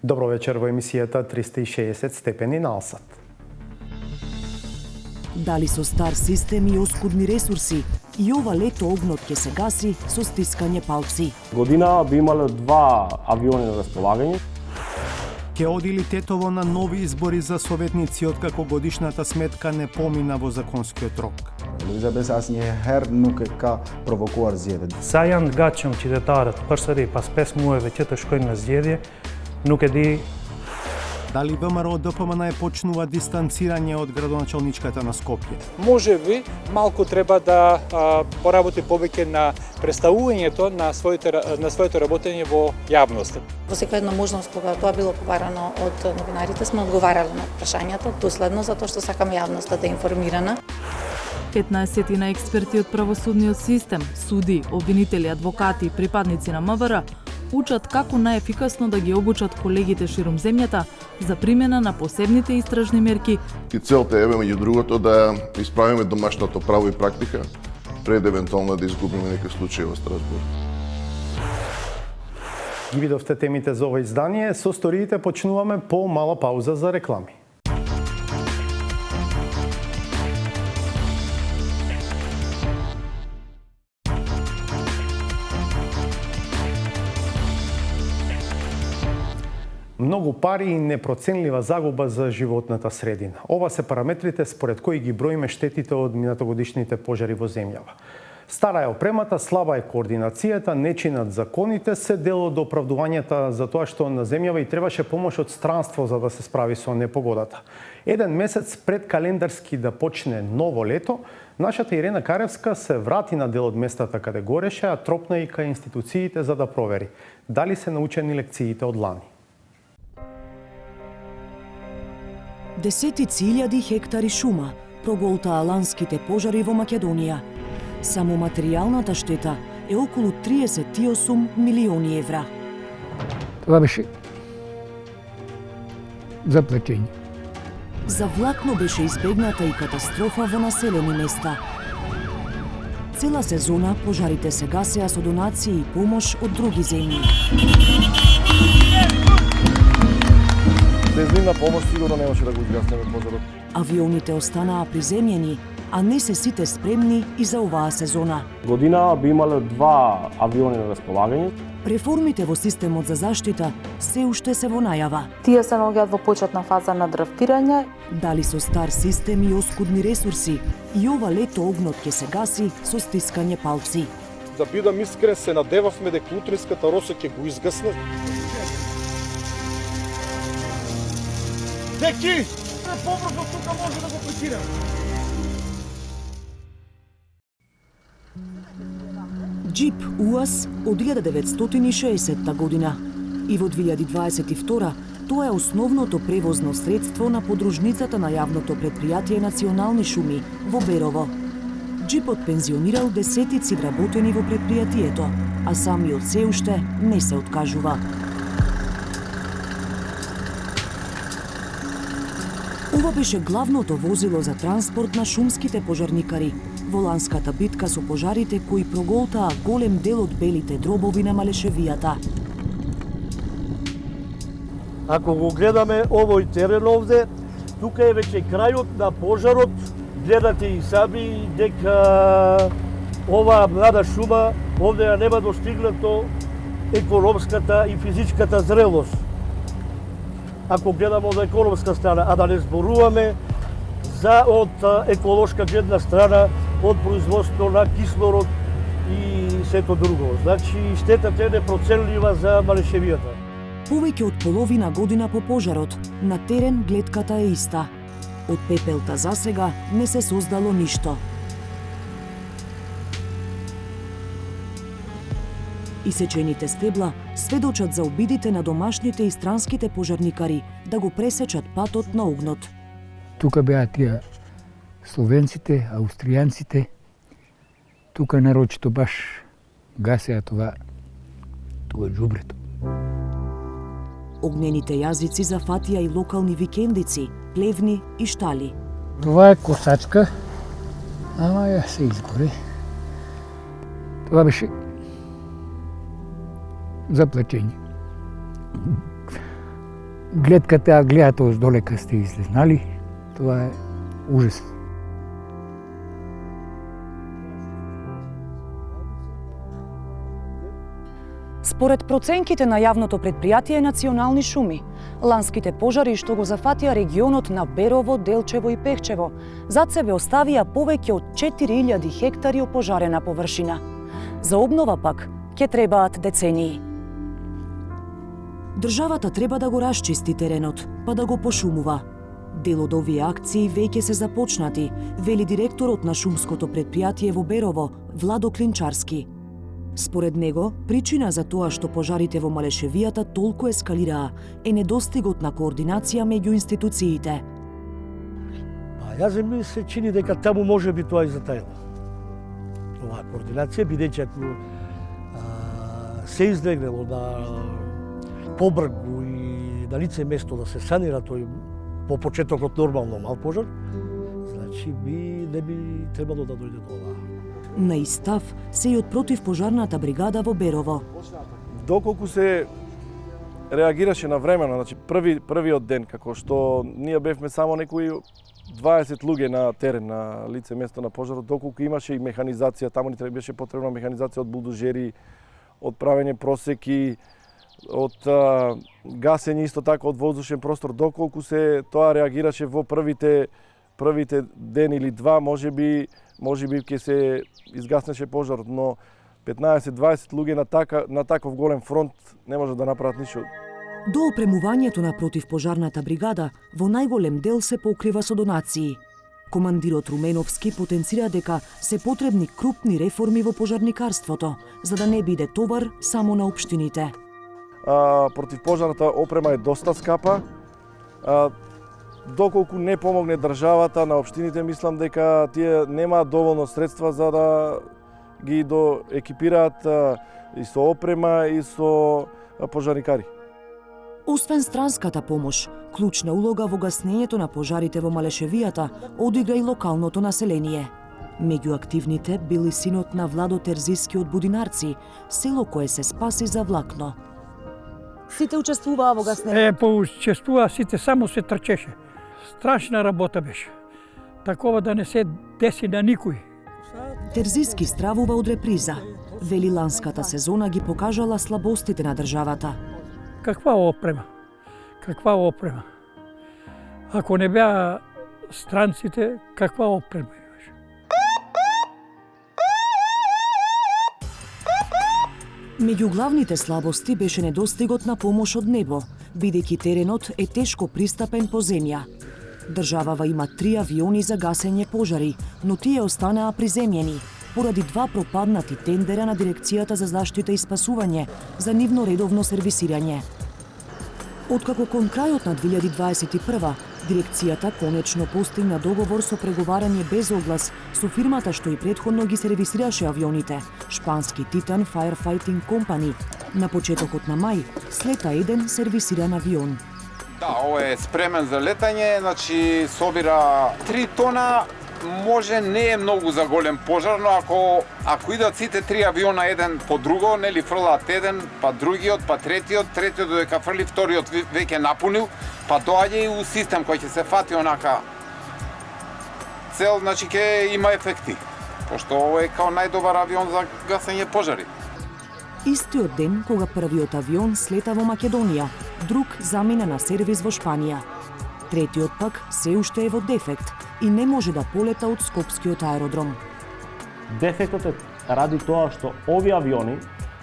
Добро вечер во емисијата 360 степени налсат. Дали со стар систем и оскудни ресурси, и ова лето огнот ќе се гаси со стискање палци. Година би имале 2 авиони на располагање. Ке оди ли Тетово на нови избори за советници откако годишната сметка не помина во законскиот рок? Elizabeth asnjë herë nuk e ka provokuar zgjedhjet. Sa janë të gatshëm qytetarët përsëri pas 5 muajve që të shkojnë në zgjedhje, nuk e di. Дали ВМРО ДПМН почнува дистанцирање од градоначалничката на Скопје? Може би малку треба да поработи повеќе на представувањето на своето работење во јавност. Во секоја една можност кога тоа било побарано од новинарите сме одговарале на прашањата доследно затоа што сакаме јавноста да е информирана. 15 на експерти од правосудниот систем, суди, обвинители, адвокати и припадници на МВР учат како најефикасно да ги обучат колегите ширум земјата за примена на посебните истражни мерки. И целта е меѓу другото да исправиме домашното право и практика пред евентуално да изгубиме некои случаи во Страсбург. Ги видовте темите за ова издание, со сториите почнуваме по мала пауза за реклами. Многу пари и непроценлива загуба за животната средина. Ова се параметрите според кои ги броиме штетите од минатогодишните пожари во земјава. Стара е опремата, слаба е координацијата, не чинат законите, се дел од оправдувањата за тоа што на земјава и требаше помош од странство за да се справи со непогодата. Еден месец пред календарски да почне ново лето, нашата Ирена Каревска се врати на дел од местата каде гореше, а тропна и кај институциите за да провери дали се научени лекциите од лани. Десетици илјади хектари шума проголтаа ланските пожари во Македонија. Само материјалната штета е околу 38 милиони евра. Това беше заплатење. За влакно беше избегната и катастрофа во населени места. Цела сезона пожарите се гасеа со донации и помош од други земји. Без нивна помош сигурно немаше да го изгаснеме пожарот. Авионите останаа приземјени, а не се сите спремни и за оваа сезона. Година би имале 2 авиони на располагање. Реформите во системот за заштита се уште се во најава. Тие се наоѓаат во почетна фаза на драфтирање. Дали со стар систем и оскудни ресурси, и ова лето огнот ќе се гаси со стискање палци. Да бидам искрен, се надевавме дека утринската роса ќе го изгасне. Деки, побрзо тука може да го прекинем. Джип УАЗ од 1960 година и во 2022 тоа е основното превозно средство на подружницата на јавното предпријатие Национални шуми во Берово. Джипот пензионирал десетици вработени во предпријатието, а самиот се уште не се откажува. Ова беше главното возило за транспорт на шумските пожарникари во ланската битка со пожарите кои проголтаа голем дел од белите дробови на Малешевијата. Ако го гледаме овој терен овде, тука е веќе крајот на пожарот. Гледате и сами дека оваа млада шума овде ја нема достигнато економската и физичката зрелост. Ако гледаме од економска страна, а да не зборуваме за од еколошка гледна страна, од производство на кислород и сето друго. Значи, штетата е непроценлива за Малешевијата. Повеќе од половина година по пожарот, на терен гледката е иста. Од пепелта засега не се создало ништо. Исечените стебла сведочат за обидите на домашните и странските пожарникари да го пресечат патот на огнот. Тука беа тие словенците, аустријанците. Тука нарочито баш гасеа тоа џубрето. Огнените јазици зафатија и локални викендици, плевни и штали. Това е косачка, ама ја се изгори. Това беше заплатење. гледката, гледате оздолека сте излезнали. Това е ужас. Според проценките на јавното предпријатие Национални шуми, ланските пожари што го зафатија регионот на Берово, Делчево и Пехчево, зад себе оставија повеќе од 4000 хектари опожарена површина. За обнова пак ќе требаат децении. Државата треба да го расчисти теренот, па да го пошумува. Дел од овие акции веќе се започнати, вели директорот на шумското предпријатие во Берово, Владо Клинчарски. Според него, причина за тоа што пожарите во Малешевијата толку ескалираа е недостигот на координација меѓу институциите. Јас ми се чини дека таму може би тоа и затајно. Оваа координација, бидејќи ако се издегнело на побргу и на лице место да се санира тој по почетокот нормално мал пожар, значи не би требало да дојде до оваа. На истав се и од противпожарната бригада во Берово. Доколку се реагираше на времено, значи првиот ден, како што ние бевме само некои 20 луѓе на терен, на лице место на пожарот, доколку имаше и механизација, таму ни беше потребна механизација од булдожери, од правење просеки, од гасење исто така од воздушен простор, доколку се тоа реагираше во првите ден или два, можеби ќе се изгаснеше пожарот, но 15-20 луѓе на таков голем фронт не може да направат ништо. До опремувањето на противпожарната бригада во најголем дел се покрива со донации. Командирот Руменовски потенцира дека се потребни крупни реформи во пожарникарството, за да не биде товар само на општините. Противпожарната опрема е доста скапа. Доколку не помогне државата на општините, мислам дека тие немаат доволно средства за да ги доекипираат и со опрема и со пожарникари. Освен странската помош, клучна улога во гаснењето на пожарите во Малешевијата одигра и локалното население. Меѓу активните бил и синот на Владо Терзиски од Будинарци, село кое се спаси за влакно. Сите учествуваа во гаснење? Поучествуваа сите, само се трчеше. Страшна работа беше. Такова да не се деси на никој. Терзиски стравува од реприза. Вели ланската сезона ги покажала слабостите на државата. Каква опрема? Каква опрема? Ако не беа странците, каква опрема имаше? Меѓу главните слабости беше недостигот на помош од небо, бидејќи теренот е тешко пристапен по земја. Државава има 3 авиони за гасење пожари, но тие останаа приземјени, поради 2 пропаднати тендера на Дирекцијата за заштита и спасување за нивно редовно сервисирање. Откако кон крајот на 2021, Дирекцијата конечно постигна договор со преговарање без оглас со фирмата што и претходно ги сервисираше авионите, шпански Titan Firefighting Company. На почетокот на мај слета еден сервисиран авион. Да, ова е спремен за летање, значи собира 3 тона, може не е многу за голем пожар, но ако идат сите 3 авиона еден по друго, нели фрлаат еден, па другиот, па третиот додека фрли вториот веќе напунил, па доаѓа и у систем кој ќе се фати онака цел, значи ќе има ефекти, пошто ова е као најдобар авион за гасење пожари. Истиот ден кога првиот авион слета во Македонија, друг замина на сервис во Шпанија. Третиот пак се уште е во дефект и не може да полета од Скопскиот аеродром. Дефектот е ради тоа што овие авиони,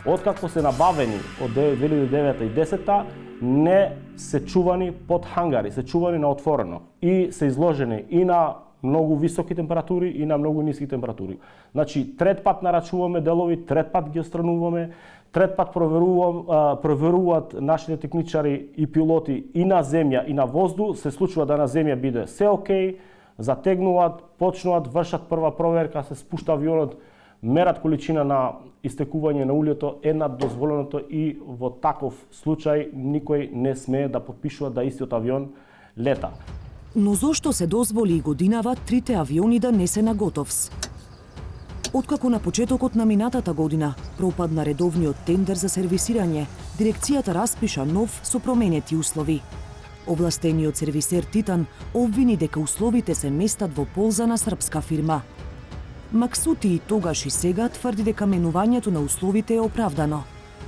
откако се набавени од 2009 и 2010, не се чувани под хангари, се чувани на отворено и се изложени и на многу високи температури и на многу ниски температури. Значи, трет пат нарачуваме делови, трет пат ги отстрануваме, трет пат проверуваат нашите техничари и пилоти и на земја и на воздух. Се случува да на земја биде се окей, затегнуваат, почнуваат, вршат прва проверка, се спушта авионот, мерат количина на истекување на улјето е над дозволеното и во таков случај никој не смее да подпишува да истиот авион лета. Но зошто се дозволи и годинава 3 авиони да не се на готовс? Откако на почетокот на минатата година пропадна редовниот тендер за сервисирање, Дирекцијата распиша нов со променети услови. Овластениот сервисер Титан обвини дека условите се местат во полза на српска фирма. Максути и тогаш и сега тврди дека менувањето на условите е оправдано,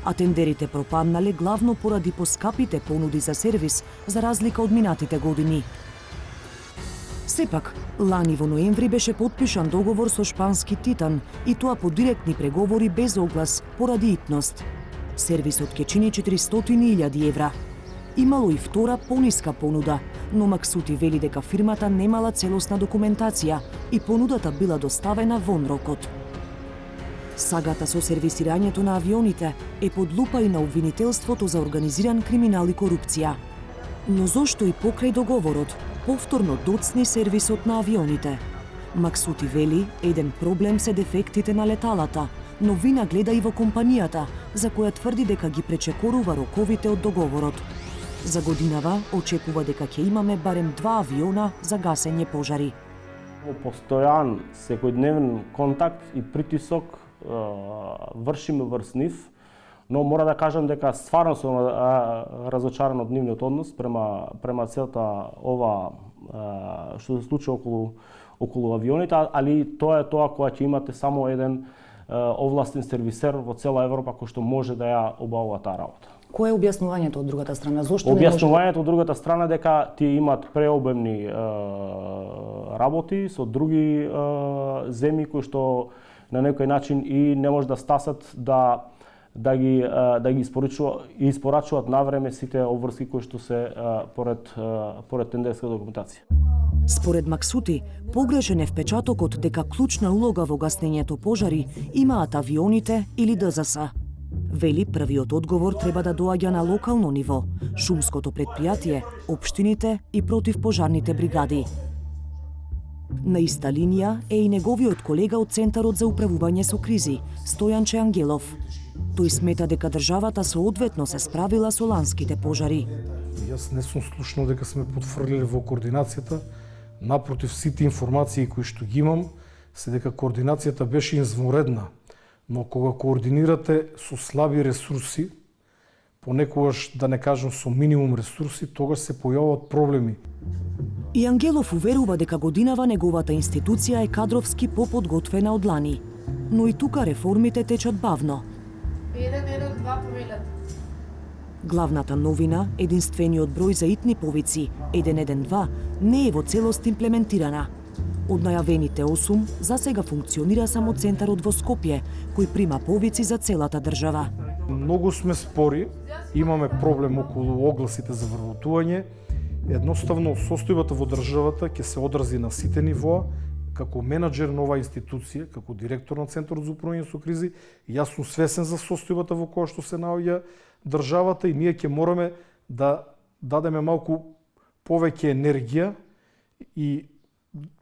а тендерите пропаднале главно поради поскапите понуди за сервис за разлика од минатите години. Сепак, лани во ноември беше потпишан договор со шпански Титан и тоа по директни преговори без оглас поради итност. Сервисот ќе чини 400.000 евра. Имало и втора пониска понуда, но Максути вели дека фирмата немала целосна документација и понудата била доставена вон рокот. Сагата со сервисирањето на авионите е под лупа и на обвинителството за организиран криминал и корупција. Но зошто и покрај договорот повторно доцни сервисот на авионите? Максути вели, еден проблем се дефектите на леталата, но вина гледа и во компанијата, за која тврди дека ги пречекорува роковите од договорот. За годинава очекува дека ќе имаме барем 2 авиона за гасење пожари. Постојан секојдневен контакт и притисок вршиме врз нив, но мора да кажам дека стварно сум разочаран од нивниот однос према целта ова што се случи околу авионите, али тоа е тоа кога ќе имате само еден овластен сервисер во цела Европа кој што може да ја обавува таа работа. Кое е објаснувањето од другата страна? Зошто Објаснувањето од другата страна дека тие имаат преобемни работи со други земји кои што на некој начин и не може да стасат да ги испорачуваат навреме сите обврски кои што се поред тендерска документација. Според Максути, погрешен е впечатокот дека клучна улога во гаснењето пожари имаат авионите или ДЗС. Вели, првиот одговор треба да доаѓа на локално ниво, шумското предпријатие, општините и противпожарните бригади. На иста линија е и неговиот колега од Центарот за управување со кризи, Стојанче Ангелов. Тој смета дека државата соодветно се справила со ланските пожари. Јас не сум слушнал дека сме потврлили во координацијата. Напротив, сите информации кои што ги имам се дека координацијата беше извонредна. Но кога координирате со слаби ресурси, понекогаш да не кажам со минимум ресурси, тогаш се појавуваат проблеми. И Ангелов уверува дека годинава неговата институција е кадровски поподготвена од лани. Но и тука реформите течат бавно. 112 помилат. Главната новина, единствениот број за итни повици, 112, не е во целост имплементирана. Од најавените 8, за сега функционира само Центарот во Скопје, кој прима повици за целата држава. Многу сме спори, имаме проблем околу огласите за вработување. Едноставно, состојбата во државата ќе се одрази на сите нивоа. Како менаџер на оваа институција, како директор на Центарот за управување со кризи, јас сум свесен за состојбата во која што се наоѓа државата и ние ќе мораме да дадеме малку повеќе енергија и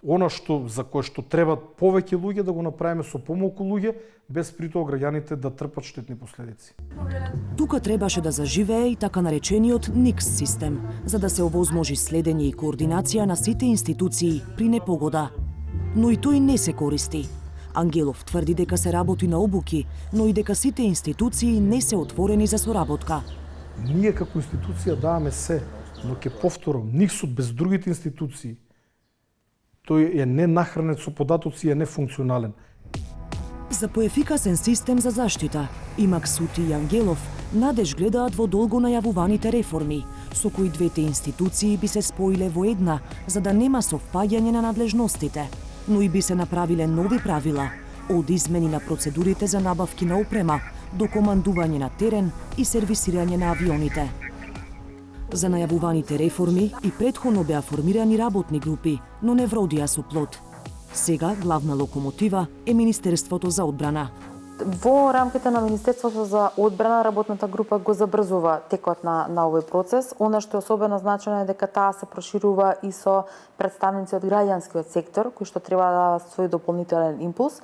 она за кое што требаат повеќе луѓе да го направиме со помалку луѓе, без притоа граѓаните да трпат штетни последици. Тука требаше да заживее и така наречениот НИКС систем, за да се овозможи следење и координација на сите институции при непогода. Но и тој не се користи. Ангелов тврди дека се работи на обуки, но и дека сите институции не се отворени за соработка. Ние како институција даваме се, но ќе повторам, НИКСот без другите институции тој е ненахранет со податоци и е нефункционален. За поефикасен систем за заштита, и Максути и Ангелов надеж гледаат во долго најавуваните реформи, со кои двете институции би се споиле во една, за да нема совпаѓање на надлежностите, но и би се направиле нови правила, од измени на процедурите за набавки на опрема, до командување на терен и сервисирање на авионите. За најавуваните реформи и претходно беа формирани работни групи, но не вродија со плод. Сега главна локомотива е Министерството за одбрана. Во рамките на Министерството за одбрана работната група го забрзува текот на овој процес. Она што е особено значено е дека таа се проширува и со представници од граѓанскиот сектор, кои што треба да дадат свој дополнителен импулс.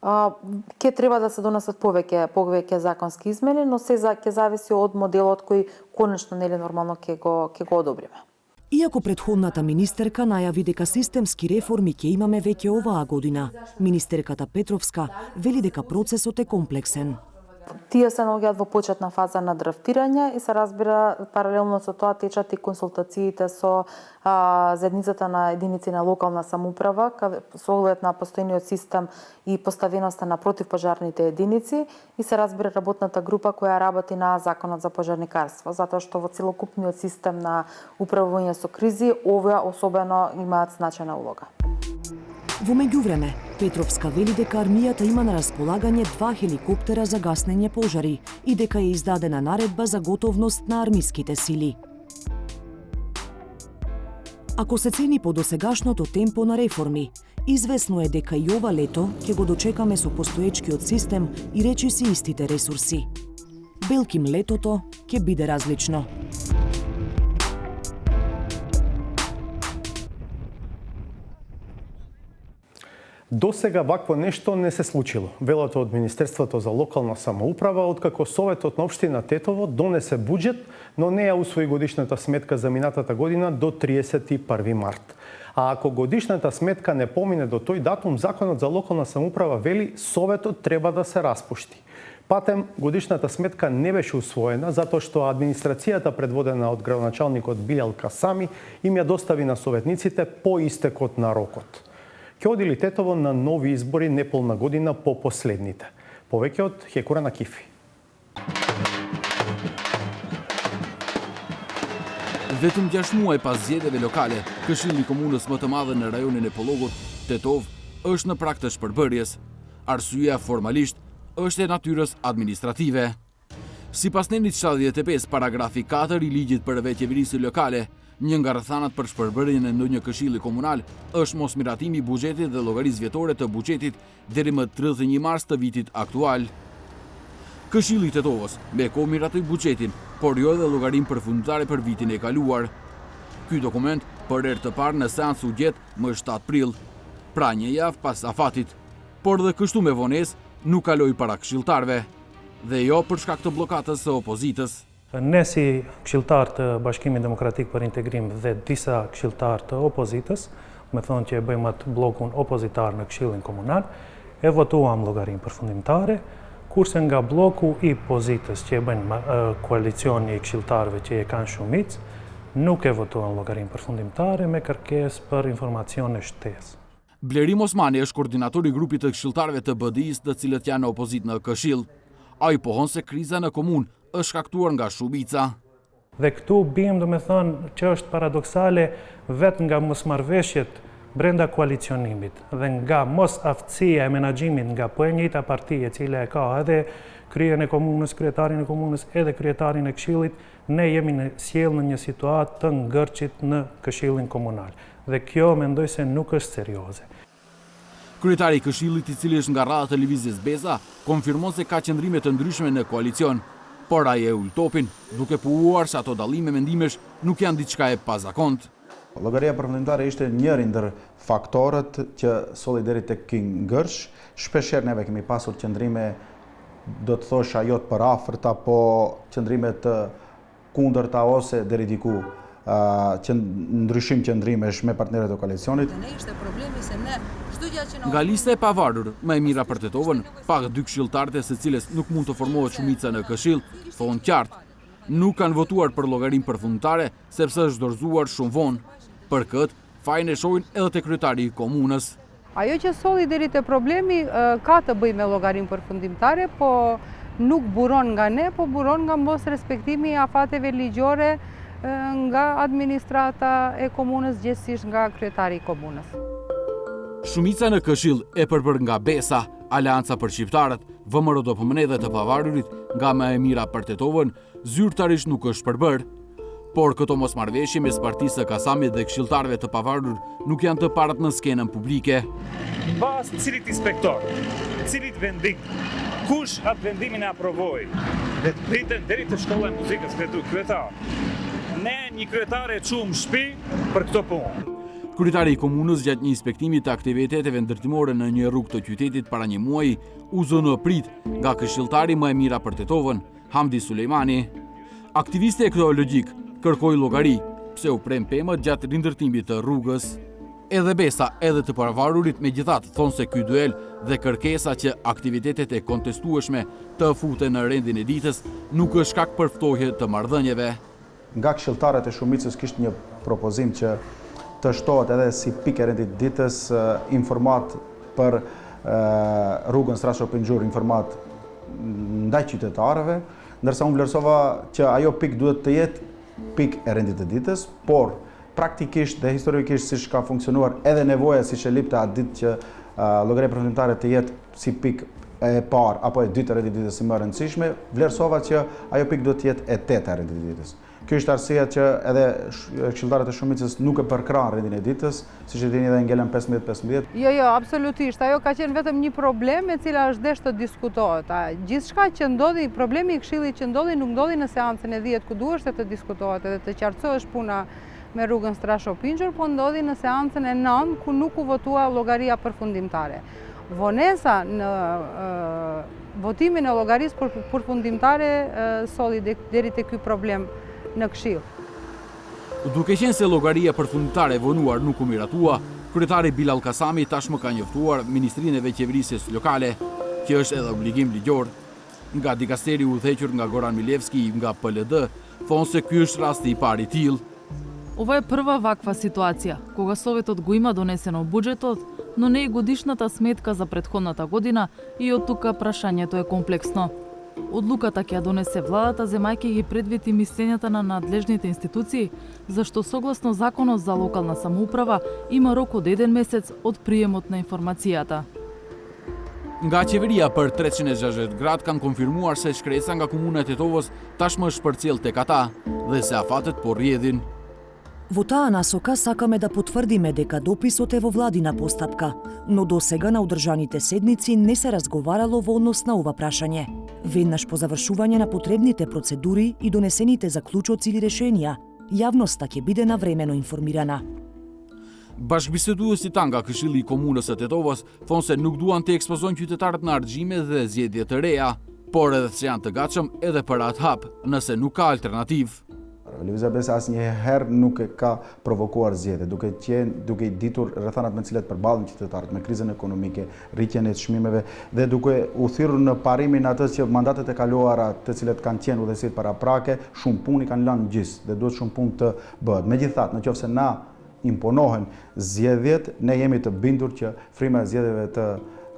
Ќе треба да се донесат повеќе законски измени, но се ќе зависи од моделот кој конечно нели нормално ќе го одобриме. Иако претходната министерка најави дека системски реформи ќе имаме веќе оваа година, министерката Петровска вели дека процесот е комплексен. Тие се наоѓаат во почетна фаза на драфтирање и се разбира паралелно со тоа течат и консултациите со заедницата на единици на локална самоуправа со оглед на постојниот систем и поставеноста на противпожарните единици и се разбира работната група која работи на законот за пожарникарство, затоа што во целокупниот систем на управување со кризи овие особено имаат значајна улога. Во меѓувреме, Петровска вели дека армијата има на располагање 2 хеликоптера за гаснење пожари и дека е издадена наредба за готовност на армиските сили. Ако се цени по досегашното темпо на реформи, известно е дека и ова лето ќе го дочекаме со постоечкиот систем и речиси истите ресурси. Белким летото ќе биде различно. До сега вакво нешто не се случило, велат од Министерството за локална самоуправа, откако Советот на општина Тетово донесе буџет, но не ја усвои годишната сметка за минатата година до 31 март. А ако годишната сметка не помине до тој датум, Законот за локална самоуправа вели Советот треба да се распушти. Патем, годишната сметка не беше усвоена, затоа што администрацијата предводена од градоначалникот Билјал Касами им ја достави на советниците по истекот на рокот. Ќе оди Тетово на нови избори неполна година по последните. Повеќе од Хекура на Кифи. Vetëm 6 muaj pas zgjedhjeve lokale, Këshilli i Komunës më të madhe në rajonin e Pollogut, Tetov, është në prag të shpërbërjes. Arsyeja formalisht është e natyrës administrative. Sipas Nenit 75 paragrafi 4 i ligjit për qeverisë lokale, një nga rrethanat për shpërbërjen e ndonjë këshilli komunal është mosmiratimi i buxhetit dhe llogarisë vjetore të buxhetit deri më 31 mars të vitit aktual. Këshilli i Tetovës me kohë miratoi buxhetin, por jo edhe llogarinë përfundimtare për vitin e kaluar. Ky dokument për herë të parë në seancë u gjet më 7 prill, pra një javë pas afatit, por dhe kështu me vonesë nuk kaloi para këshilltarëve dhe jo për shkak të bllokatës së opozitës. Ne si këshilltar të Bashkimit Demokratik për Integrim dhe disa këshilltar të opozitës, me thonë që e bëjmë atë blokun opozitar në Këshillin Komunal, e votuam llogarinë përfundimtare, kurse nga bloku i pozitës që e bëjnë koalicioni i këshilltarëve që e kanë shumicë, nuk e votuan llogarinë përfundimtare me kërkesë për informacione shtesë. Blerim Osmani është koordinatori i grupit të këshilltarëve të BDI-s, të cilët janë në opozitë në Këshill. Ai pohon se kriza në komunë është shkaktuar nga shumica. Dhe këtu bim do me thënë që është paradoksale vetë nga mosmarrveshjet brenda koalicionimit dhe nga mos aftësia e menaxhimit nga po e njëjta parti e cila e ka edhe kryen e komunës, kryetarin e komunës edhe kryetarin e këshillit, ne jemi sjellë në një situatë të ngërçit në Këshillin Komunal. Dhe kjo mendoj se nuk është serioze. Kryetari i Këshillit, i cili është nga rradha televizjes Beza, konfirmon se ka qëndrime të ndryshme në koalicion, por ai e ul topin, duke puhuar se ato dallime mendimesh nuk janë diçka e pazakont. Llogaria përfundimtare ishte njëri ndër faktorët që solli deri tek ky ngërsh. Shpeshherë neve kemi pasur qëndrime, do të thosha jo të parafërta, po qëndrime të kundërta ose deri diku ndryshim qëndrimesh me partnerët e koalicionit. Nga lista e pavarur, më e mira për Tetovën, pak 2 këshilltarët e së cilës nuk mund të formohet shumica në Këshill, thonë qartë, nuk kanë votuar për llogarinë përfundimtare sepse është dorëzuar shumë vonë. Për këtë, fajin e shohin edhe te kryetari i komunës. Ajo që solli deri te problemi ka të bëjë me llogarinë përfundimtare, po nuk buron nga ne, po buron nga mos respektimi i afateve ligjore nga administrata e komunës, gjithsesi nga kryetari i komunës. Shumica në Këshill e përbër nga Besa, Aleanca për Shqiptarët, VMRO-DPMN dhe të pavarurit nga më e mira për Tetovën, zyrtarisht nuk është përbër. Por këto mosmarrveshje mes partisë së Kasamit dhe këshilltarëve të pavarur nuk janë të parët në skenën publike. Mbas cilit inspektor, cilit vendim, kush atë vendimin e aprovoi dhe të pritën deri te shkolla e muzikës kryetar. Ne një kryetare e çuam shtëpi për këto punë. Kryetari i komunës gjatë një inspektimi të aktiviteteve ndërtimore në një rrugë të qytetit para një muaji u zonë prit nga këshilltari më e mira për Tetovën, Hamdi Sulejmani. Aktivisti ekologjik kërkoi llogari pse u prem pemët gjatë rindërtimit të rrugës. Edhe besa, edhe të paravarurit megjithatë thonë se ky duel dhe kërkesa që aktivitetet e kontestueshme të futen në rendin e ditës nuk është shkak për ftohje të marrëdhënieve. Nga këshilltarët e shumicës kishte një propozim që të shtohet edhe si pikë e rendit ditës informat për rrugën Strasho Pinxhur, informat ndaj qytetarëve, ndërsa unë vlerësova që ajo pikë duhet të jetë pikë e rendit të ditës, por praktikisht dhe historikisht siç ka funksionuar edhe nevoja siç e lipte atë ditë që llogaria përfundimtare të jetë si pikë e parë apo e dytë e rendit të ditës si më e rëndësishme, vlerësova që ajo pikë duhet të jetë e tetë e rendit të ditës. Ky është arsyeja që edhe këshilltarët e shumicës nuk e përkrahen rendin e ditës, siç e dini edhe ngelën 15-15. Jo, absolutisht. Ajo ka qenë vetëm një problem e cila është desh të diskutohet. Gjithçka që ndodhi, problemi i këshillit që ndodhi nuk ndodhi në seancën e 10 ku duhet të diskutohet edhe të qartësohesh puna me rrugën Strasho Pinxhur, po ndodhi në seancën e 9 ku nuk u votua llogaria përfundimtare. Vonesa në votimin e llogarisë përfundimtare solli deri te ky problem në Këshill. Duke qenë se llogaria përfundimtare e vonuar nuk u miratua, kryetari Bilal Kasami tashmë ka njoftuar Ministrinë e Veqeverisjes Lokale, që është edhe obligim ligjor. Nga dikasteri u udhëhequr nga Goran Milevski nga PLD, thonë se ky është rasti i parë i tillë. Ова е прва ваква ситуација, кога Советот го има донесено буџетот, но не и годишната сметка за претходната година и од тука прашањето е комплексно. Одлуката ќе ја донесе владата, земајќи ги предвид и мислењата на надлежните институции, зашто согласно Законот за локална самоуправа има рок од 1 месец од приемот на информацијата. Nga qeveria për 360 gradë kanë konfirmuar se shkresa nga komuna e Tetovës tashmë është përcjell tek ata dhe se afatet po rrjedhin. Во таа насока сакаме да потврдиме дека дописот е во владина постапка, но до сега на одржаните седници не се разговарало во однос на ова прашање. Веднаш по завршување на потребните процедури и донесените заклучоци или решенија, јавноста ќе биде навремено информирана. Bashkëbiseduesi nga Këshilli i Komunës së Tetovës thonë se nuk duan të ekspozojnë qytetarët në argjime dhe zgjedhje të reja, por edhe se janë të gatshëm edhe për atë hap, nëse nuk ka alternativë. Lëvizja Besa asnjëherë nuk e ka provokuar zgjedhje, duke i ditur rrethanat me të cilat përballen qytetarët me krizën ekonomike, rritjen e çmimeve dhe duke u thirrur në parimin atë që mandatet e kaluara të cilat kanë qenë udhëheqësit paraprake, shumë punë kanë lënë gjys dhe duhet shumë punë të bëhet. Megjithatë, nëse na imponohen zgjedhjet, ne jemi të bindur që fryma e zgjedhjeve të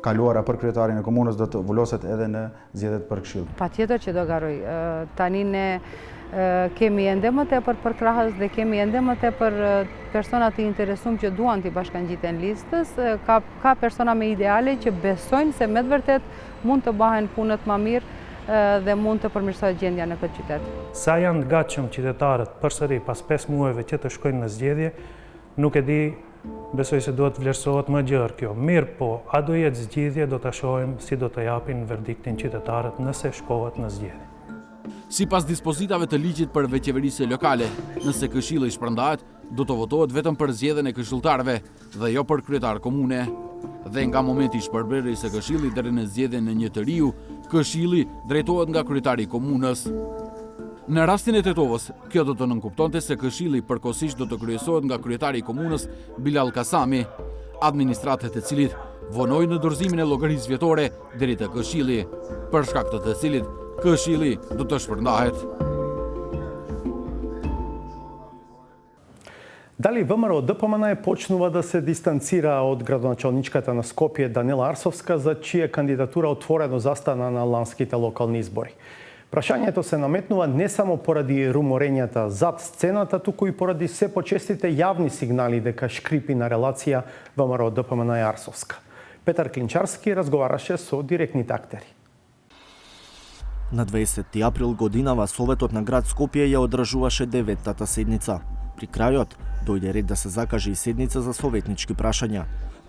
kaluara për kryetarin e komunës do të vuloset edhe në zgjedhjet për këshill. Patjetër që do garoj. Tani ne kemi ende më tepër përkrahës dhe kemi ende më tepër persona të interesuar që duan të bashkangjiten listës, ka persona me ideale që besojnë se me të vërtet mund të bëhen punët më mirë dhe mund të përmirësohet gjendja në këtë qytet. Sa janë të gatshëm qytetarët përsëri pas 5 muajve që të shkojnë në zgjedhje, nuk e di, besoj se duhet vlerësohet më gjerë kjo. Mirë po, a do jetë zgjedhje, do të shohim si do të japin verdiktin qytetarët nëse shkohet në zgjedhje. Sipas dispozitave të ligjit për veqeverisje lokale, nëse këshilli shpërndahet, do të votohet vetëm për zgjedhjen e këshilltarëve dhe jo për kryetar komune. Dhe nga momenti i shpërbërjes së këshillit deri në zgjedhjen e një të riu, këshilli drejtohet nga kryetari i komunës. Në rastin e Tetovës, kjo do të nënkuptonte se këshilli përkohësisht do të kryesohet nga kryetari i komunës Bilal Kasami, administratet e cilit vonoi në dorëzimin e llogarisë vjetore deri te këshilli, për shkak të cilit këshilli do të shpërndahet. Дали ВМРО ДПМН почнува да се дистанцира од градоначалничката на Скопје Данила Арсовска, за чија кандидатура отворено застана на ланските локални избори? Прашањето се наметнува не само поради руморењата зад сцената, туку и поради се почестите јавни сигнали дека шкрипи на релација ВМРО ДПМН и Арсовска. Петар Клинчарски разговараше со директните актери. На 20 април годинава Советот на град Скопје ја одржуваше 9-тата седница. При крајот дојде ред да се закаже и седница за советнички прашања.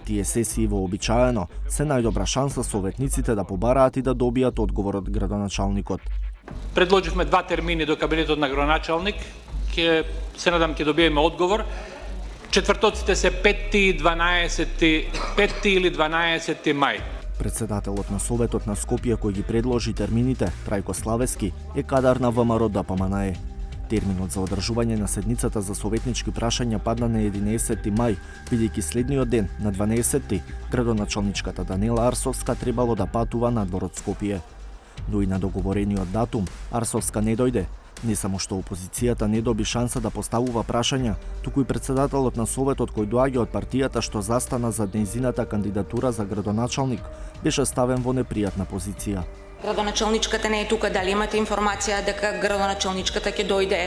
Тие сесии вообичаено се најдобра шанса советниците да побараат и да добијат одговор од градоначалникот. Предложивме 2 термини до кабинетот на градоначалник, се надам ќе добиеме одговор. Четвртоците се 5 или 12 мај. Председателот на Советот на Скопје кој ги предложи термините, Трајко Славески, е кадар на ВМРО ДПМН. Терминот за одржување на седницата за советнички прашања падна на 11 мај, бидејќи следниот ден, на 12 градоначалничката Даниела Арсовска требало да патува надвор од Скопје. Но и на договорениот датум Арсовска не дојде. Не само што опозицијата не доби шанса да поставува прашања, туку и председателот на Советот кој доаѓа од партијата што застана за нејзината кандидатура за градоначалник, беше ставен во непријатна позиција. Градоначалничката не е тука, дали имате информација дека градоначалничката ќе дојде,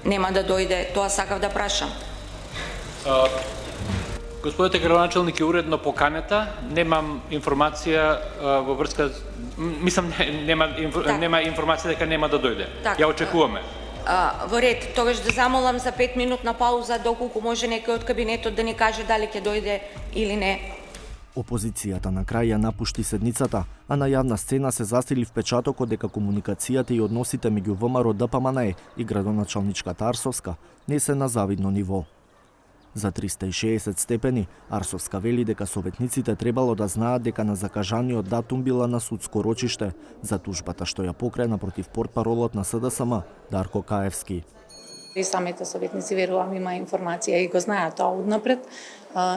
нема да дојде, тоа сакав да прашам. Господите градоначалник е уредно поканета, немам информација во врска, мислам нема информација дека нема да дојде. Ја очекуваме. Во ред, тогаш да замолам за 5 минутна пауза доколку може некој од кабинетот да ни каже дали ќе дојде или не. Опозицијата на крај ја напушти седницата, а на јавна сцена се засили впечатокот дека комуникацијата и односите меѓу ВМРО ДПМНЕ и градоначалничката Арсовска не се на завидно ниво. За 360 степени, Арсовска вели дека советниците требало да знаат дека на закажаниот датум била на судско рочиште за тужбата што ја покрена против портпаролот на СДСМ Дарко Каевски. И самите советници, верувам, има информација и го знаат тоа однапред.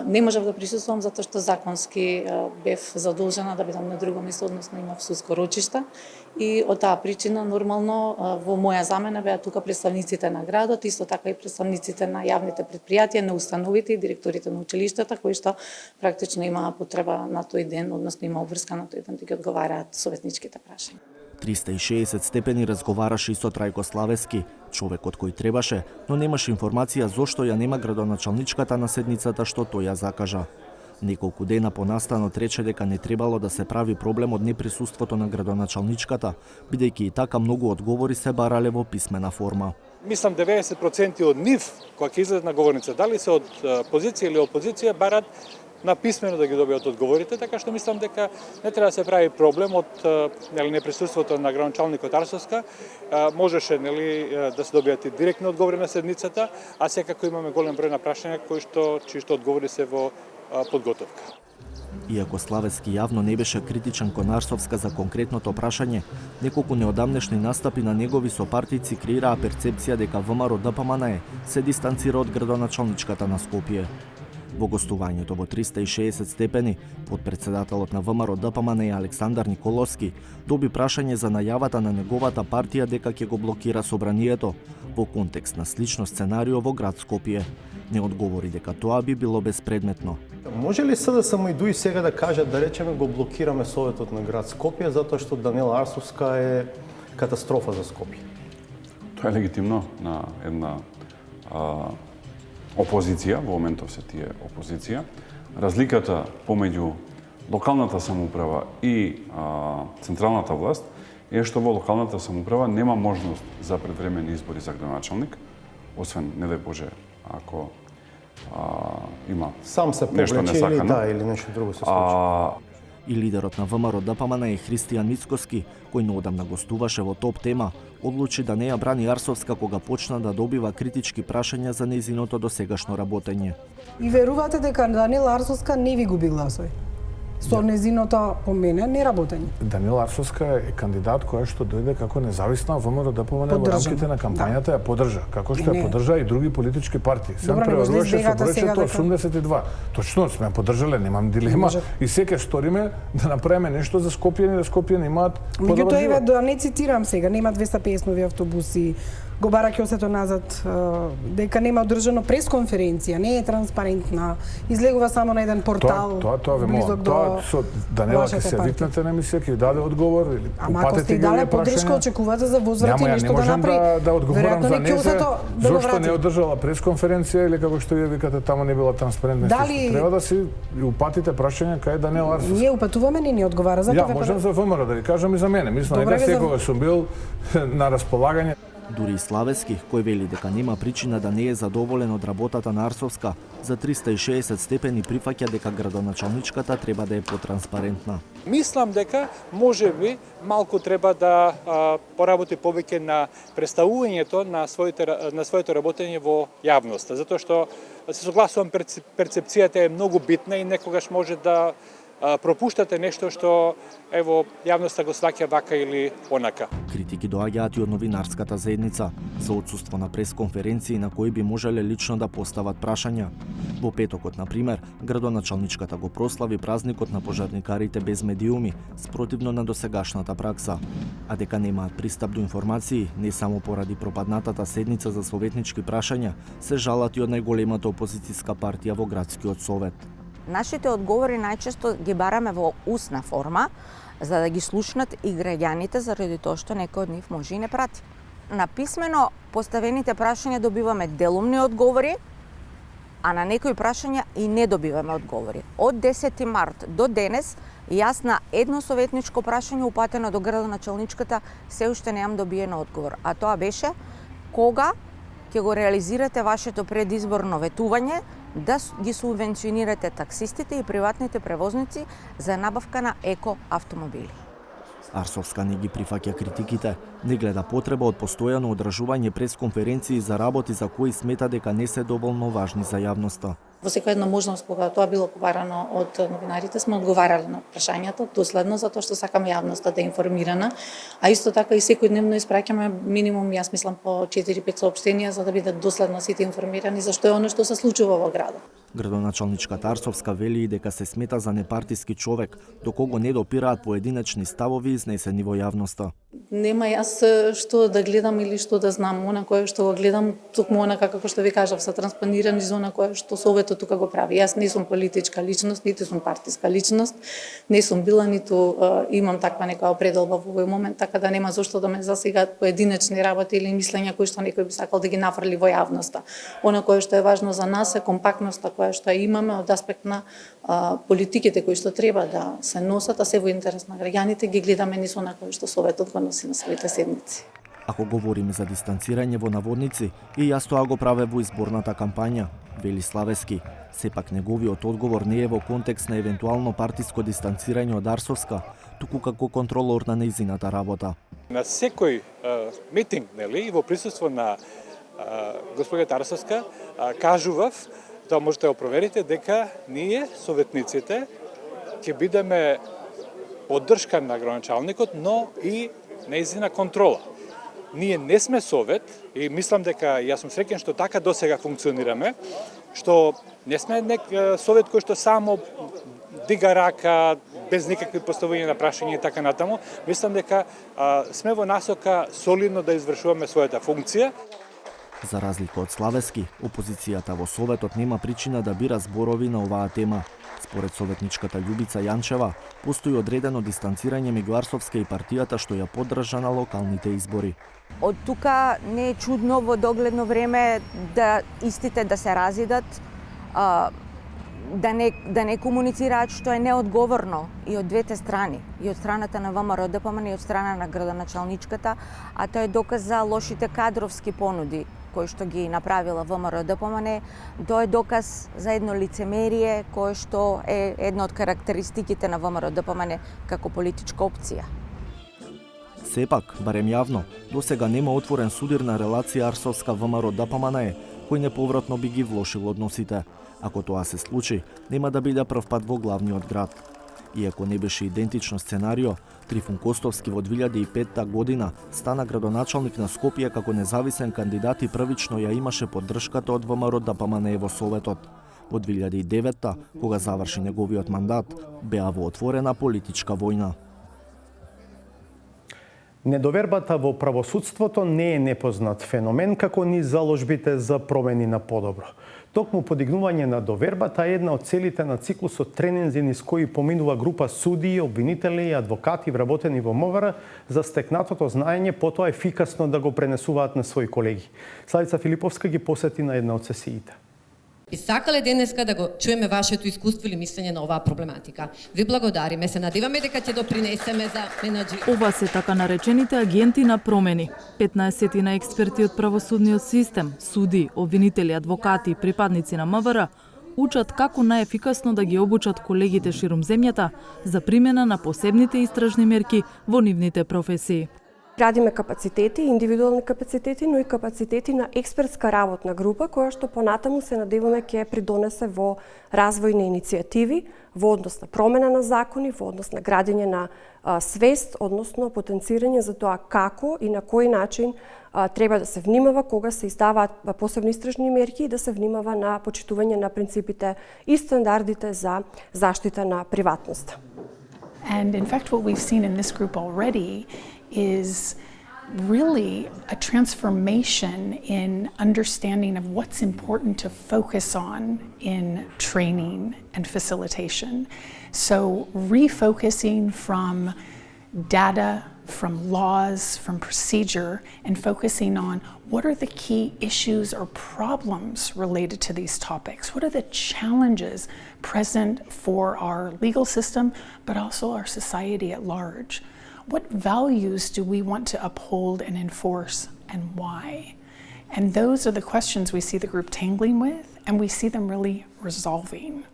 Не можев да присуствувам затоа што законски бев задолжена да бидам на друго место, односно имав судско рочиште. И од таа причина, нормално, во моја замена беа тука представниците на градот, исто така и представниците на јавните предпријатија, на установите и директорите на училиштата, кои што практично имаа потреба на тој ден, односно има обврска на тој ден да ги одговараат советничките прашања. 360 степени разговараше и со Трајко Славески, човекот кој требаше, но немаше информација зошто ја нема градоначалничката на седницата што тој ја закажа. Неколку дена понастанот рече дека не требало да се прави проблем од неприсуството на градоначалничката, бидејќи и така многу одговори се барале во писмена форма. Мислам 90% од нив, кога ќе излезат на говорница, дали се од позиција или опозиција, барат на писмено да ги добијат одговорите, така што мислам дека не треба да се прави проблем од неприсуството на градоначалникот Арсовска. Можеше да се добијат и директни одговори на седницата, а секако имаме голем број на прашања чии одговори се во подготовка. Иако Славески јавно не беше критичен кон Арсовска за конкретното прашање, неколку неодамнешни настапи на негови сопартици креираа перцепција дека ВМРО ДПМНЕ се дистанцира од градоначалничката на Скопје. Во гостувањето во 360 степени, подпредседателот на ВМРО ДПМНЕ Александар Николовски доби прашање за најавата на неговата партија дека ќе го блокира собранието во контекст на слично сценарио во град Скопје. Не одговори дека тоа би било безпредметно. Може ли СДСМ и ДУИ сега да кажат, да речеме, го блокираме Советот на град Скопје затоа што Даниела Арсовска е катастрофа за Скопје? Тоа е легитимно на една опозиција, во моментов се тие опозиција. Разликата помеѓу локалната самоуправа и централната власт е што во локалната самоуправа нема можност за предвремени избори за градоначалник, освен, не дај Боже, ако има сам се нешто несакано. Или нешто друго се случи. И лидерот на ВМРО ДПМНЕ Христијан Мицкоски, кој неодамна гостуваше во Топ тема, одлучи да не ја брани Арсовска кога почна да добива критички прашања за нејзиното досегашно работење. И верувате дека Даниела Арсовска не ви губи гласови? Со незиното, по мене, не работење. Даниела Арсовска е кандидат која што дојде како независна ВМРО ДПМНЕ во рамките на кампањата ја поддржа, како што ја поддржа и други политички партии. Сем преваруваше со бројчето 82. Точно сме поддржале, немам дилема и секој сториме да направиме нешто за Скопјани, да Скопјани имаат подобар Меѓутоа, живот. да не цитирам сега, нема 250 нови автобуси, го бара ќосето назад, дека нема одржано пресконференција, не е транспарентна, излегува само на еден портал. Тоа ве молам. Тоа со Даниела ќе се викнете на емисија, ќе ви даде одговор или ама ако сте дале поддршка, очекувате за возврат и нешто да направи. Ја да одговорам за незе, зошто не врати. одржала пресконференција или како што вие викате таму не била транспарентна. Дали... Треба да си упатите прашање кај Даниела Арсовска. Ние упатуваме, не одговара за тоа. Ја можам за ВМРО да ви кажам и за мене. Мислам, еднаш секогаш сум бил на располагање. Дури и Славески, кој вели дека нема причина да не е задоволен од работата на Арсовска, за 360 степени прифаќа дека градоначалничката треба да е потранспарентна. Мислам дека можеби малку треба да поработи повеќе на представувањето на своето работење во јавноста, затоа што се согласувам, перцепцијата е многу битна и некогаш може да пропуштате нешто што ево јавноста го сваќа вака или онака. Критики доаѓаат и од новинарската заедница за отсуство на пресконференции на кои би можеле лично да постават прашања. Во петокот, на пример, градоначалничката го прослави празникот на пожарникарите без медиуми, спротивно на досегашната пракса. А дека немаат пристап до информации, не само поради пропаднатата седница за советнички прашања, се жалат и од најголемата опозицијска партија во градскиот совет. Нашите одговори најчесто ги бараме во устна форма, за да ги слушнат и граѓаните, заради тоа што некој од нив може и не прати. На писмено поставените прашања добиваме делумни одговори, а на некои прашања и не добиваме одговори. Од 10 март до денес, јас на едно советничко прашање упатено до градоначалничката се уште немам добиен одговор. А тоа беше кога ќе го реализирате вашето предизборно ветување да ги субвенционирате таксистите и приватните превозници за набавка на еко автомобили. Арсовска не ги прифаќа критиките, не гледа потреба од постојано одржување пресконференции за работи за кои смета дека не се доволно важни за јавноста. Во секоја една можност кога тоа било побарано од новинарите сме одговарале на прашањата доследно затоа што сакаме јавноста да е информирана, а исто така и секојдневно испраќаме минимум, јас мислам, по 4-5 соопштенија за да бидат доследно сите информирани за што е оно што се случува во градот. Градоначалничката Арсовска вели и дека се смета за непартиски човек, до кого не допираат поединечни ставови изнесени во јавноста. Нема јас што да гледам или што да знам, она кое што го гледам, токму онака како што ви кажав, се транспонирани за она кое што советот тука го прави. Јас не сум политичка личност, ниту сум партиска личност, не сум била, ниту имам таква нека определба во овој момент, така да нема зошто да ме засегаат поединечни работи или мислења кои што некој би сакал да ги нафрли во јавноста. Она кое што е важно за нас е компактноста која што имаме од аспект на политиките кои што треба да се носат, а се во интерес на граѓаните, ги гледаме низ она кое што советот го носи на своите седници. Ако говориме за дистанцирање во наводници, и јас тоа го праве во изборната кампања, вели Славески. Сепак неговиот одговор не е во контекст на евентуално партиско дистанцирање од Арсовска, туку како контролор на нејзината работа. На секој митинг, нели, во присуство на господјата Арсовска, кажував, тоа можете да проверите, дека ние, советниците, ќе бидеме поддршка на градоначалникот, но и нејзина контрола. Ние не сме совет и мислам дека јас сум среќен што така досега функционираме, што не сме совет кој што само дига рака без никакви поставувања на прашања и така натаму. Мислам дека сме во насока солидно да извршуваме својата функција. За разлика од Славески, опозицијата во Советот нема причина да бира зборови на оваа тема. Според советничката Љубица Јанчева, постои одредено дистанцирање меѓу Арсовска и партијата што ја поддржа на локалните избори. Од тука не е чудно во догледно време да истите да се разидат, да не комуницираат, што е неодговорно и од двете страни, и од страната на ВМРО ДПМН и од страна на градоначалничката, а тоа е доказ за лошите кадровски понуди кои што ги направила ВМРО ДПМН, тоа е доказ за едно лицемерие кое што е една од карактеристиките на ВМРО ДПМН како политичка опција. Сепак, барем јавно, досега нема отворен судир на релација Арсовска ВМРО ДПМН, кој неповратно би ги влошил односите. Ако тоа се случи, нема да биде прв пат во главниот град. Иако не беше идентично сценарио, Трифун Костовски во 2005 година стана градоначалник на Скопје како независен кандидат и првично ја имаше поддршката од ВМРО ДПМН во Советот. Во 2009, кога заврши неговиот мандат, беа во отворена политичка војна. Недовербата во правосудството не е непознат феномен како ни заложбите за промени на подобро. Токму подигнување на довербата е една од целите на циклусот тренинзи низ кои поминува група судии, обвинители и адвокати вработени во МВР за стекнатото знаење, потоа ефикасно да го пренесуваат на своји колеги. Славица Филиповска ги посети на една од сесиите. И сакале денеска да го чуеме вашето искуство или мислење на оваа проблематика. Ви благодариме, се надеваме дека ќе допринесеме за менаџери. Ова се така наречените агенти на промени. 15 на експерти од правосудниот систем, суди, обвинители, адвокати и припадници на МВР учат како најефикасно да ги обучат колегите ширум земјата за примена на посебните истражни мерки во нивните професии. Градиме капацитети, индивидуални капацитети, но и капацитети на експертска работна група, која што понатаму се надеваме ќе придонесе во развој на иницијативи, во однос на промена на закони, во однос на градење на свест, односно потенцирање за тоа како и на кој начин треба да се внимава кога се издаваат посебни истражни мерки и да се внимава на почитување на принципите и стандардите за заштита на приватноста. And in fact, what we've seen in this group already is really a transformation in understanding of what's important to focus on in training and facilitation. So refocusing from data, from laws, from procedure, and focusing on what are the key issues or problems related to these topics? What are the challenges present for our legal system, but also our society at large? What values do we want to uphold and enforce, and why? And those are the questions we see the group tangling with, and we see them really resolving.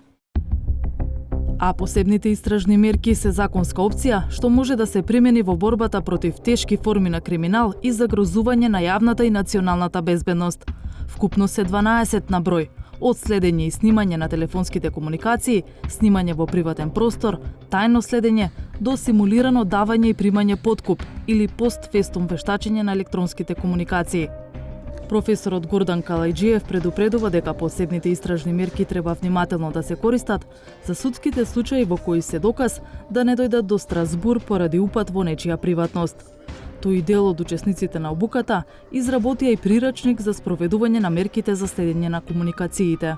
А посебните истражни мерки се законска опција што може да се примени во борбата против тешки форми на криминал и загрозување на јавната и националната безбедност. Вкупно се 12 на број, од следење и снимање на телефонските комуникации, снимање во приватен простор, тајно следење, до симулирано давање и примање подкуп или постфестум вештачење на електронските комуникации. Професорот Гордан Калајџиев предупредува дека посебните истражни мерки треба внимателно да се користат за судските случаи во кои се доказ да не дојдат до Страсбур поради упад во нечија приватност. Тој дел од учесниците на обуката изработија и прирачник за спроведување на мерките за следење на комуникациите.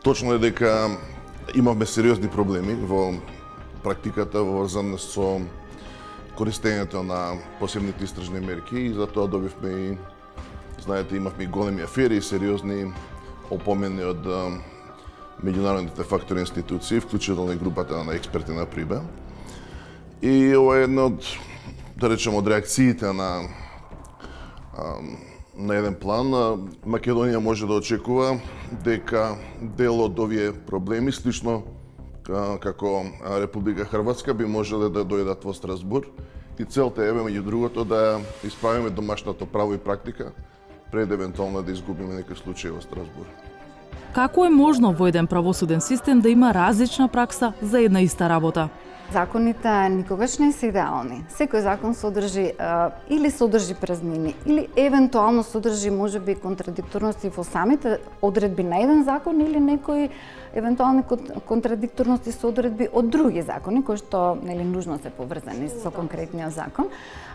Точно е дека имавме сериозни проблеми во практиката врзана со користењето на посебните истражни мерки и затоа добивме и, знаете, имавме и големи афери и сериозни опомени од меѓународните фактори институции, вклучително и групата на експерти на ПРИБЕ. И ова е една од, да речем, од реакциите на еден план. Македонија може да очекува дека дел од овие проблеми, слично како Република Хрватска, би можеле да дојдат во Страсбур и целта е, меѓу другото, да исправиме домашното право и практика пред евентуално да изгубиме некој случај во Страсбур. Како е можно во еден правосуден систем да има различна пракса за една иста работа? Законите никогаш не се идеални. Секој закон содржи или содржи празнини, или евентуално содржи можеби контрадикторности во самите одредби на еден закон или некои евентуални контрадикторности со одредби од други закони кои што нели нужно се поврзани со конкретниот закон.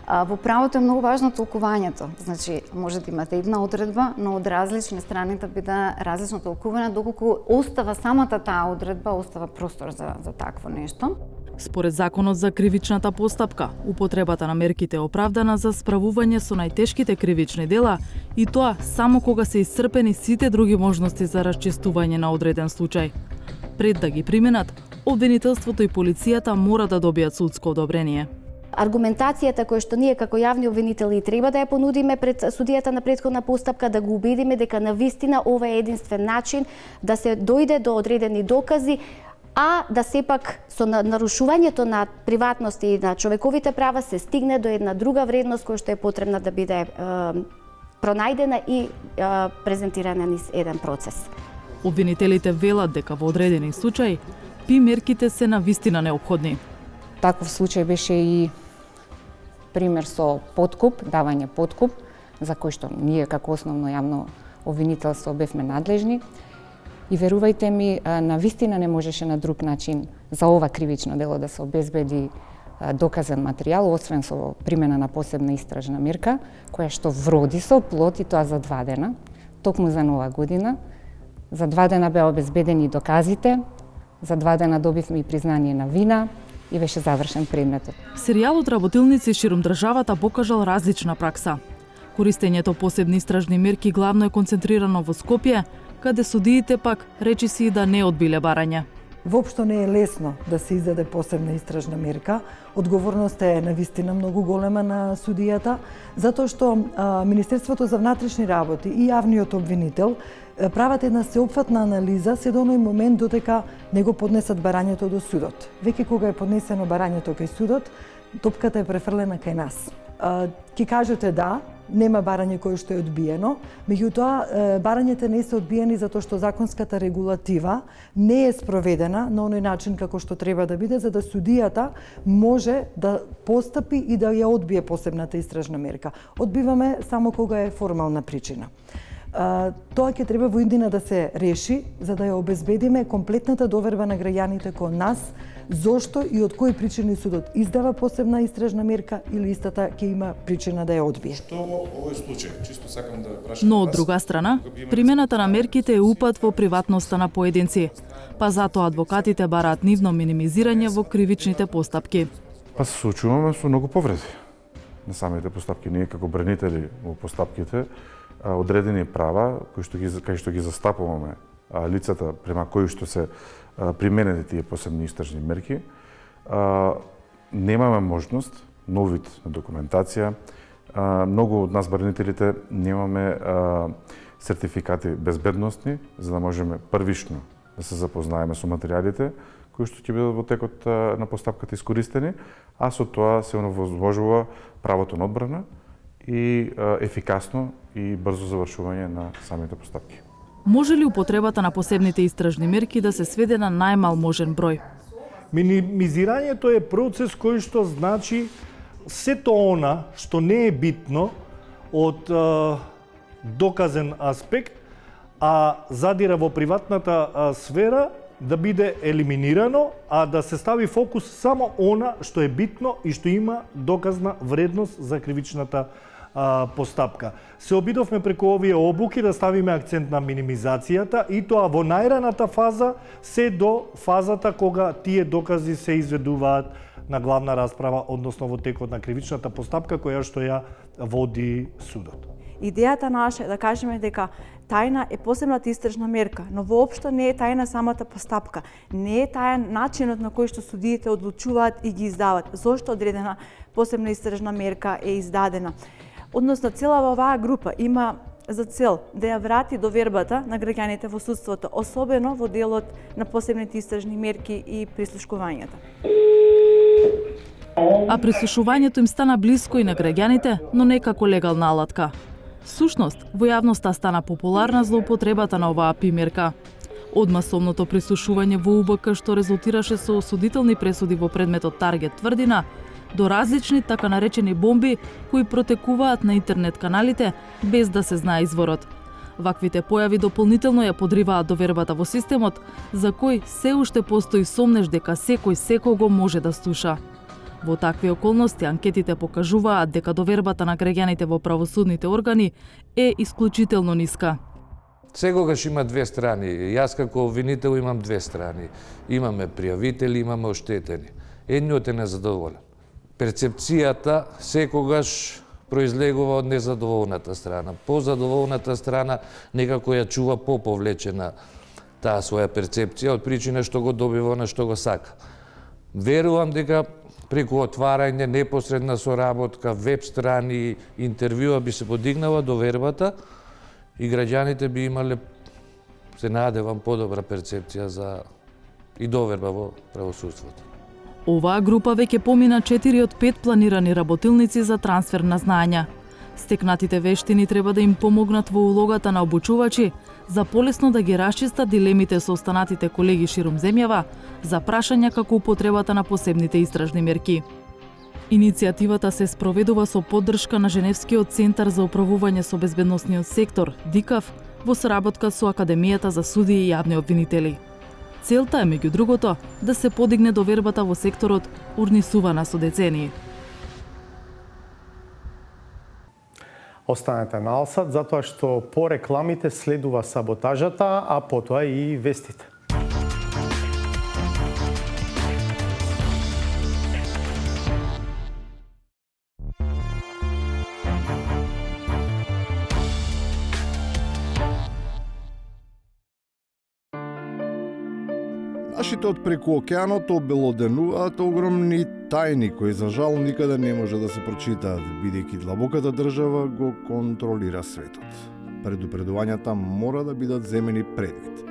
Во правото е многу важно толкувањето. Значи, може да имате една одредба, но од различни страни да биде различно толкувана, доколку остава самата таа одредба, остава простор за такво нешто. Според Законот за кривичната постапка, употребата на мерките е оправдана за справување со најтешките кривични дела и тоа само кога се исцрпени сите други можности за расчистување на одреден случај. Пред да ги применат, обвинителството и полицијата мора да добијат судско одобрение. Аргументацијата која што ние како јавни обвинители треба да ја понудиме пред судијата на претходна постапка, да го убедиме дека навистина ова е единствен начин да се дојде до одредени докази, а да сепак со нарушувањето на приватност и на човековите права се стигне до една друга вредност која што е потребна да биде пронајдена и презентирана низ еден процес. Обвинителите велат дека во одредени случаи пи мерките се навистина неопходни. Таков случај беше и пример со подкуп, давање подкуп, за кој што ние како основно јавно обвинителство бевме надлежни. И верувајте ми, навистина не можеше на друг начин за ова кривично дело да се обезбеди доказен материјал, освен со примена на посебна истражна мерка, која што вроди со плод и тоа за 2 дена, токму за нова година. За 2 дена беа обезбедени доказите, за 2 дена добивме и признание на вина и беше завршен предметот. Серијалот Работилници ширум државата покажал различна пракса. Користењето посебни истражни мерки главно е концентрирано во Скопје, каде судиите пак речиси да не одбиле барање. Воопшто не е лесно да се издаде посебна истражна мерка. Одговорноста е навистина многу голема на судијата, затоа што Министерството за внатрешни работи и јавниот обвинител прават една сеопфатна анализа се до оној момент додека не го поднесат барањето до судот. Веќе кога е поднесено барањето кај судот, топката е префрлена кај нас. Ки кажете да, нема барање кое што е одбиено, меѓутоа барањата не се одбиени затоа што законската регулатива не е спроведена на оној начин како што треба да биде, за да судијата може да постапи и да ја одбие посебната истражна мерка. Одбиваме само кога е формална причина. Тоа ќе треба во иднина да се реши, за да ја обезбедиме комплетната доверба на граѓаните кон нас, зошто и од кои причини судот издава посебна истражна мерка или истата ќе има причина да ја одбие. Што во овој случај, чисто сакам да прашам. Но од друга страна, примената на мерките е упад во приватноста на поединци, па затоа адвокатите бараат нивно минимизирање во кривичните постапки. Па се соочуваме со многу повреди на самите постапки. Ние како бранители во постапките одредени права кај што ги застапуваме лицата према кои што се применети тие посебни истражни мерки, немаме можност, нов вид на документација. Многу од нас бранителите немаме сертификати безбедносни, за да можеме првично да се запознаеме со материјалите кои што ќе бидат во текот на постапката искористени, а со тоа се овозможува правото на одбрана и ефикасно и брзо завршување на самите постапки. Може ли употребата на посебните истражни мерки да се сведе на најмал можен број? Минимизирањето е процес кој што значи сето она што не е битно од доказен аспект, а задира во приватната сфера, да биде елиминирано, а да се стави фокус само она што е битно и што има доказна вредност за кривичната постапка. Се обидовме преку овие обуки да ставиме акцент на минимизацијата и тоа во најраната фаза се до фазата кога тие докази се изведуваат на главна расправа, односно во текот на кривичната постапка која што ја води судот. Идејата наша е да кажеме дека тајна е посебната истражна мерка, но воопшто не е тајна самата постапка. Не е тајен начинот на кој што судиите одлучуваат и ги издават. Зошто одредена посебна истражна мерка е издадена? Односно, цела оваа група има за цел да ја врати довербата на граѓаните во судството, особено во делот на посебните истражни мерки и прислушкувањата. А прислушувањето им стана блиско и на граѓаните, но не како легална алатка. Сушност, во јавноста стана популарна злоупотребата на оваа примерка. Од масовното прислушување во УБК што резултираше со осудителни пресуди во предметот Таргет Тврдина, до различни така наречени бомби кои протекуваат на интернет каналите без да се знае изворот. Ваквите појави дополнително ја подриваат довербата во системот, за кој се уште постои сомнеш дека секој секого може да слуша. Во такви околности анкетите покажуваат дека довербата на граѓаните во правосудните органи е исклучително ниска. Секогаш има две страни. Јас како обвинител имам две страни. Имаме пријавители, имаме оштетени. Едниот е незадоволен. Перцепцијата секогаш произлегува од незадоволната страна. Позадоволната страна некако ја чува поповлечена таа своја перцепција од причина што го добива на што го сака. Верувам дека преку отварање, непосредна соработка, веб страни, интервјуа би се подигнала довербата и граѓаните би имале, се надевам, подобра перцепција за и доверба во правосудството. Оваа група веќе помина 4 од 5 планирани работилници за трансфер на знаења. Стекнатите вештини треба да им помогнат во улогата на обучувачи, за полесно да ги расчистат дилемите со останатите колеги ширум земјава, за прашања како употребата на посебните истражни мерки. Иницијативата се спроведува со поддршка на Женевскиот центар за управување со безбедносниот сектор, ДИКАВ, во соработка со Академијата за судии и јавни обвинители. Целта е, меѓу другото, да се подигне довербата во секторот, урнисувана со децении. Останете на Алсат, затоа што по рекламите следува саботажата, а потоа и вестите. Нашите од преку океанот обелоденуваат огромни тајни кои за жал никаде не може да се прочитаат, бидејќи длабоката држава го контролира светот. Предупредувањата мора да бидат земени предвид.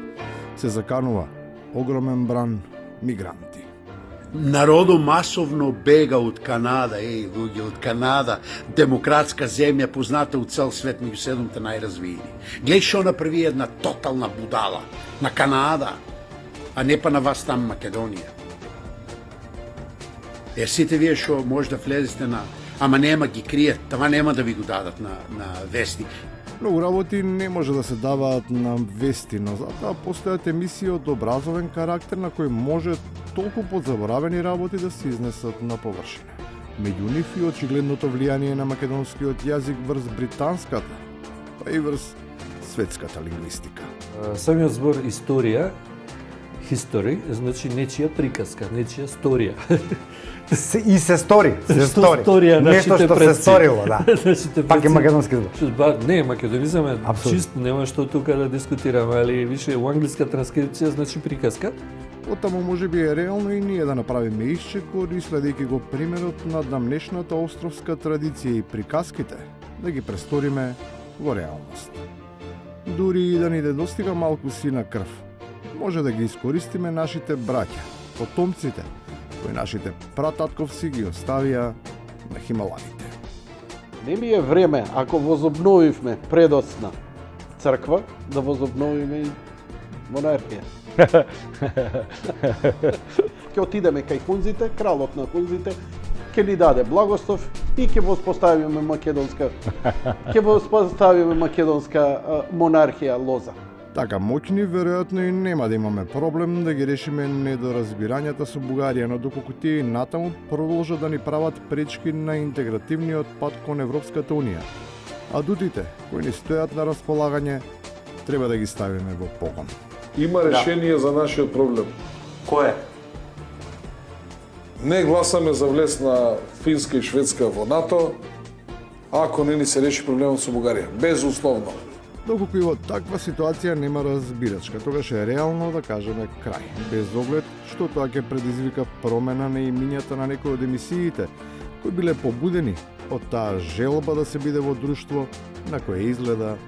Се заканува огромен бран мигранти. Народо масовно бега од Канада, луѓе од Канада, демократска земја позната од цел свет меѓу 7-те најразвиени. Глеј што направи една тотална будала на Канада, а не па на вас там Македонија. Сите вие што може да влезете на, ама нема ги криет, тама нема да ви го дадат на вести. Многу работи не може да се даваат на вести, но затоа постојат емисии од образовен карактер на кои може толку подзаборавени работи да се изнесат на површина. Меѓу нив и очигледното влијание на македонскиот јазик врз британската, па и врз светската лингвистика. Самиот збор историја, history, значи нечија приказка, нечија сторија. И се стори, нешто што се сторило, да. Пак е македонски збор. Не, македонизам е чист, нема што тука да дискутираме, али више у англиска транскрипција значи приказка. Оттаму може би е реално и ние да направиме исчекор и следејќи го примерот на дамнешната островска традиција и приказките, да ги престориме во реалност. Дури и да ни недостига малку сина крв, може да ги искористиме нашите браќа, потомците, кои нашите прататковци ги оставија на Хималаите. Не ми е време, ако возобновивме предоцна црква, да возобновиме и монархија. Ќе отидеме кај хунзите, кралот на хунзите, ќе ни даде благослов и ќе воспоставиме македонска монархија лоза. Така моќни, веројатно и нема да имаме проблем да ги решиме недоразбирањата со Бугарија, но доколку тие и натаму продолжат да ни прават пречки на интегративниот пат кон Европската Унија. Адутите, кои ни стојат на располагање, треба да ги ставиме во погон. Има решение за нашиот проблем. Кое? Не гласаме за влез на Финска и Шведска во НАТО, ако не ни се реши проблемот со Бугарија. Безусловно. Доколку и во таква ситуација нема разбирачка, тогаш е реално да кажеме крај, без оглед што тоа ќе предизвика промена на имињата на некои од емисиите, кои биле побудени од таа желба да се биде во друштво на кое изгледа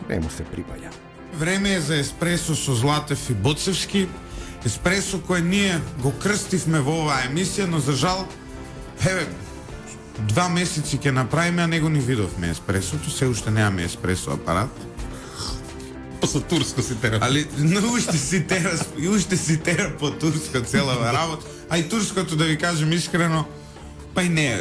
не му се припаѓа. Време е за еспресо со Златев и Боцевски, еспресо кој ние го крстивме во оваа емисија, но за жал, 2 месеци ќе направиме, а него ни видовме еспресото, се уште немаме еспресо апарат. Со турско си тера. Али, уште си тера по турско целава работа. А и турското, да ви кажем искрено, па и не е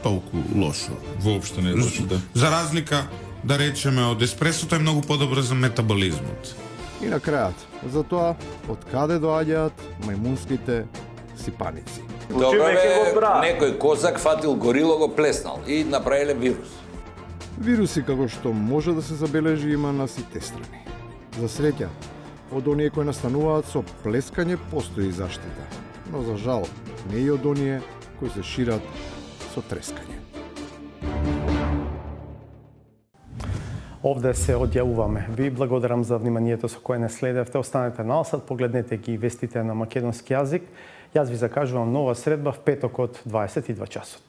толку лошо. Воопшто не е лошо, да. За разлика, да речеме, од еспресото е многу подобро за метаболизмот. И на крајот, за тоа, од каде доаѓаат мајмунските сипаници? Тогаве некој козак фатил горило, го плеснал и направиле вирус. Вируси, како што може да се забележи, има на сите страни. За среќа, од оние кои настануваат со плескање постои заштита, но за жал не и од оние кои се шират со трескање. Овде се одјавуваме. Ви благодарам за вниманието со кое не следевте. Останете наосад, погледнете ги вестите на македонски јазик. Јас ви закажувам нова средба в петок од 22 часот.